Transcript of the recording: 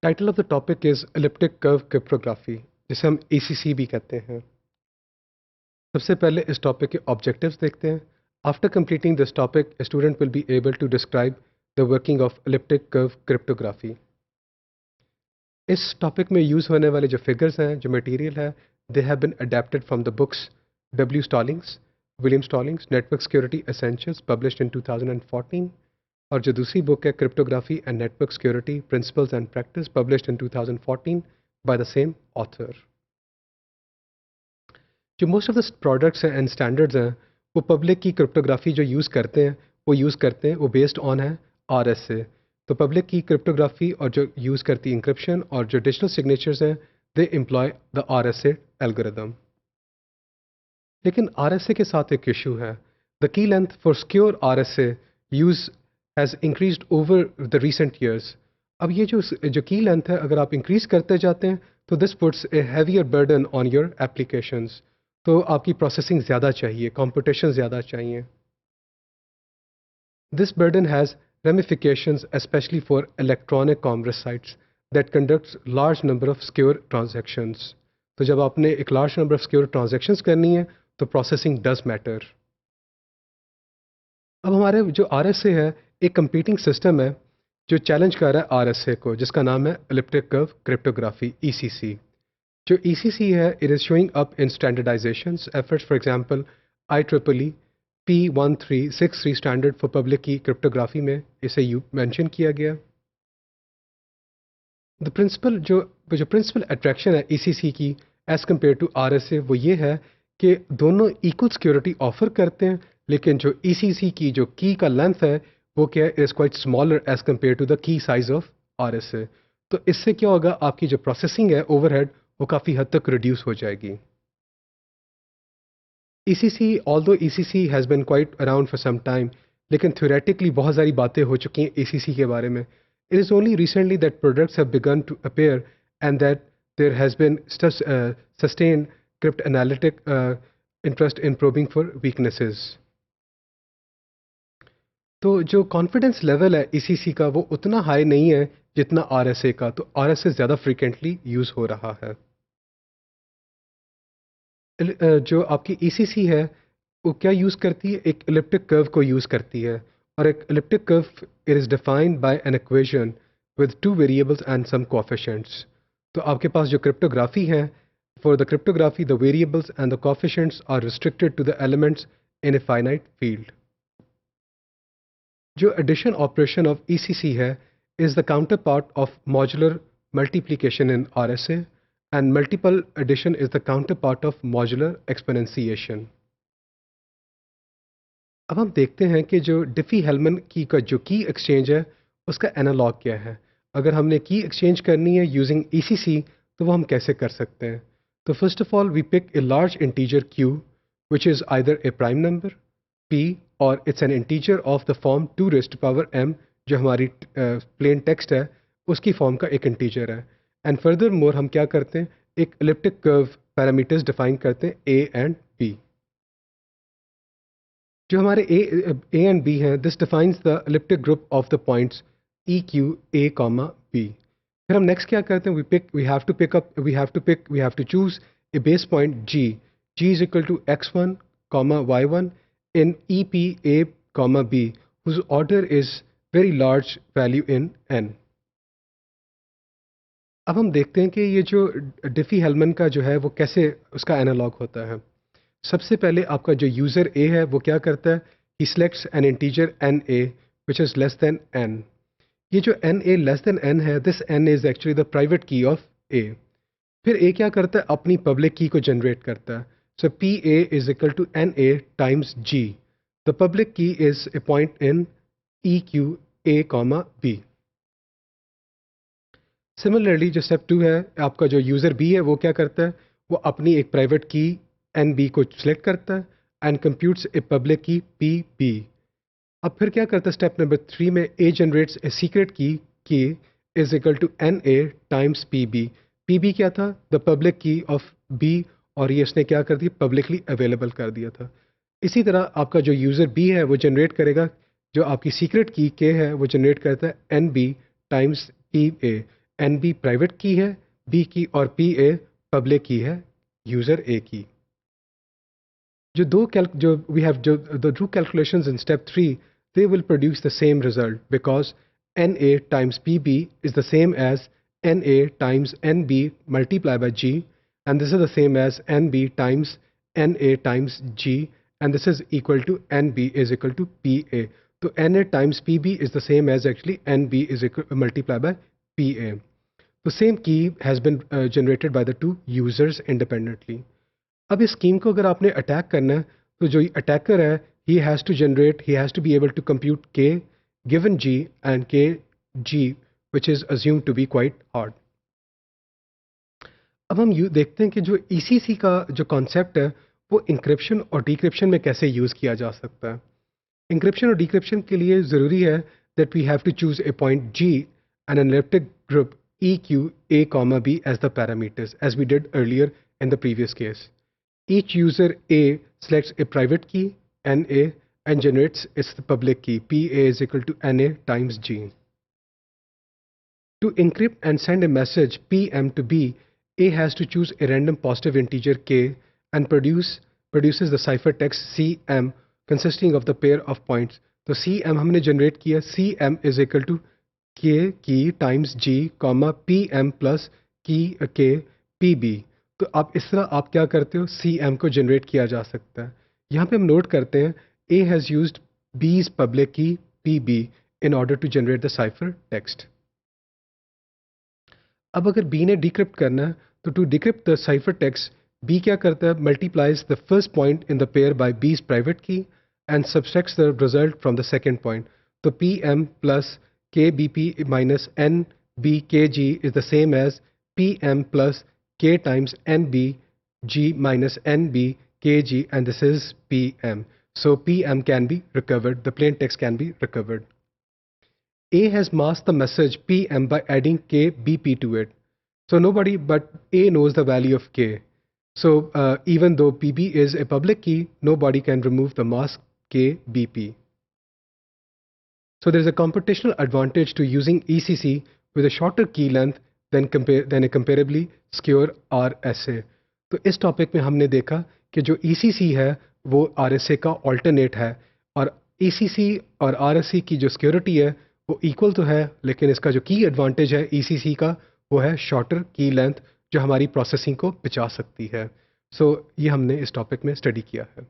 Title of the topic is elliptic curve cryptography, जिसे हम ACC भी कहते हैं। सबसे पहले इस टॉपिक के ऑब्जेक्टिव्स देखते हैं। After completing this topic, a student will be able to describe the working of elliptic curve cryptography. इस टॉपिक में यूज़ होने वाले जो फिगर्स हैं, जो मटेरियल है, they have been adapted from the books W Stallings, William Stallings, network security essentials, published in 2014, और जो दूसरी बुक है cryptography and network security principles and practice, published in 2014 by the same author. जो most of the products हैं and standards हैं, वो public की cryptography जो यूज़ करते हैं वो बेस्ड ऑन है RSA। तो पब्लिक की क्रिप्टोग्राफी और जो यूज़ करती इंक्रिप्शन और जो डिजिटल सिग्नेचर्स हैं, दे एम्प्लॉय द RSA एल्गोरिदम। लेकिन RSA के साथ एक इशू है। The key length for secure RSA use has increased over the recent years. अब ये जो की लेंथ है, अगर आप इंक्रीज करते जाते हैं तो this puts A heavier burden on your applications. तो आपकी प्रोसेसिंग ज़्यादा चाहिए, कंप्यूटेशन ज़्यादा चाहिए। This burden has ramifications especially for electronic commerce sites that conducts large number of secure transactions. तो जब आपने एक large number of secure transactions करनी है तो processing does matter. अब हमारे जो RSA है, एक competing system है जो चैलेंज कर रहा है RSA को, जिसका नाम है elliptic curve cryptography ECC। जो ECC है, it is showing up in standardizations efforts. For example, IEEE P1363 standard for public की क्रिप्टोग्राफी में इसे मेंशन किया गया। द प्रिंसिपल जो प्रिंसिपल अट्रैक्शन है ECC की एज कम्पेयर टू RSA, वो ये है कि दोनों इक्वल सिक्योरिटी ऑफर करते हैं, लेकिन जो ECC की जो की का लेंथ है वो क्या है, is quite smaller as compare to the key size of RSA। तो इससे क्या होगा, आपकी जो प्रोसेसिंग है ओवरहेड वो काफ़ी हद तक रिड्यूस हो जाएगी। ECC, although ECC has been quite around for some time, लेकिन theoretically बहुत सारी बातें हो चुकी हैं ECC के बारे में। It is only recently that products have begun to appear and that there has been sustained cryptanalytic interest in probing for weaknesses. तो जो कॉन्फिडेंस लेवल है ECC का वो उतना हाई नहीं है जितना RSA का, तो RSA ज़्यादा फ्रीक्वेंटली यूज़ हो रहा है। जो आपकी ECC है वो क्या यूज़ करती है, एक एलिप्टिक कर्व को यूज़ करती है। और एक elliptic curve it is defined by an equation with two variables and some coefficients. तो आपके पास जो क्रिप्टोग्राफी है, for the cryptography the variables and the coefficients are restricted to the elements in a finite field. जो addition operation of ECC है is the counterpart of modular multiplication in RSA, and multiple addition is the counterpart of modular exponentiation. अब हम देखते हैं कि जो डिफ़ी-हेल्मन की का जो की एक्सचेंज है उसका एनालॉग क्या है। अगर हमने की एक्सचेंज करनी है यूजिंग ECC तो वो हम कैसे कर सकते हैं। तो first of all we pick a large integer q which is either a prime number p or it's an integer of the form 2 raised to power m, जो हमारी प्लेन टेक्स्ट है उसकी फॉर्म का एक इंटीजर है। And further more हम क्या करते हैं, एक एलिप्टिक कर्व पैरामीटर्स डिफाइन करते हैं a एंड b। जो हमारे a एंड b हैं, this defines the elliptic group of the points e q a comma b। फिर हम नेक्स्ट क्या करते हैं, we have to choose a base point g is equal to x1 comma y1 in e p a comma b whose order is very large value in n। अब हम देखते हैं कि ये जो डिफ़ी-हेल्मन का जो है वो कैसे उसका एनालॉग होता है। सबसे पहले आपका जो यूज़र A है वो क्या करता है, he selects an integer NA which is less than n। ये जो NA लेस देन n है, this n is actually the private key of A। फिर A क्या करता है, अपनी पब्लिक की को जनरेट करता है। So PA is equal to NA times G। The public key is a point in EQ A comma B। Similarly जो स्टेप 2 है, आपका जो यूज़र B है वो क्या करता है, वो अपनी एक प्राइवेट की NB को सिलेक्ट करता है एंड कंप्यूट्स ए पब्लिक की PB। अब फिर क्या करता है, स्टेप नंबर 3 में A generates a secret key is equal to NA times PB। PB क्या था, the public key of B, और ये उसने क्या कर दिया, पब्लिकली अवेलेबल कर दिया था। इसी तरह आपका जो यूज़र B है वो जनरेट करेगा, जो आपकी सीक्रेट की K है वो जनरेट करता है NB times PA। N B private key है बी की और पी ए पब्लिक की है यूज़र ए की। जो वी हैव जो the true calculations in step 3 they will produce the same result because NA times PB is the same as NA times NB multiplied by G, and this is the same as NB times NA times G, and this is equal to NB is equal to PA. So NA times PB is the same as actually NB is equal multiplied by PA. The same key has been generated by the two users independently. अब इस scheme को अगर आपने attack करना है तो जो attacker है he has to be able to compute k given g and k g which is assumed to be quite hard. अब हम यू देखते हैं कि जो ECC का जो कॉन्सेप्ट है वो इंक्रिप्शन और डिक्रिप्शन में कैसे यूज़ किया जा सकता है। इंक्रिप्शन और डिक्रिप्शन के लिए ज़रूरी है that we have to choose a point G and an elliptic group EQ A comma B as the parameters as we did earlier in the previous case. Each user A selects a private key NA and generates its public key PA is equal to NA times G. To encrypt and send a message PM to B, A has to choose a random positive integer K and produces the ciphertext CM consisting of the pair of points. तो CM हमने generate किया CM is equal to K key times G comma PM plus key K PB. तो आप इस तरह आप क्या करते हो CM को जनरेट किया जा सकता है। यहाँ पे हम नोट करते हैं A has used B's public key PB in order to generate the cipher text. अब अगर B ने डिक्रिप्ट करना है तो to decrypt the cipher text B क्या करता है multiplies the first point in the pair by B's private key and subtracts the result from the second point. तो PM plus KBP minus NBKG is the same as PM plus K times NBG minus NBKG and this is PM. So PM can be recovered, the plain text can be recovered. A has masked the message PM by adding KBP to it. So nobody but A knows the value of K. So even though PB is a public key, nobody can remove the mask KBP. So there is a computational advantage to using ECC with a shorter key length than a comparably secure RSA. तो इस topic में हमने देखा कि जो ECC है वो RSA का ऑल्टरनेट है और ECC और RSA की जो सिक्योरिटी है वो इक्वल तो है लेकिन इसका जो की एडवांटेज है ECC का वो है शॉर्टर की लेंथ जो हमारी प्रोसेसिंग को बचा सकती है। सो ये हमने इस टॉपिक में स्टडी किया है।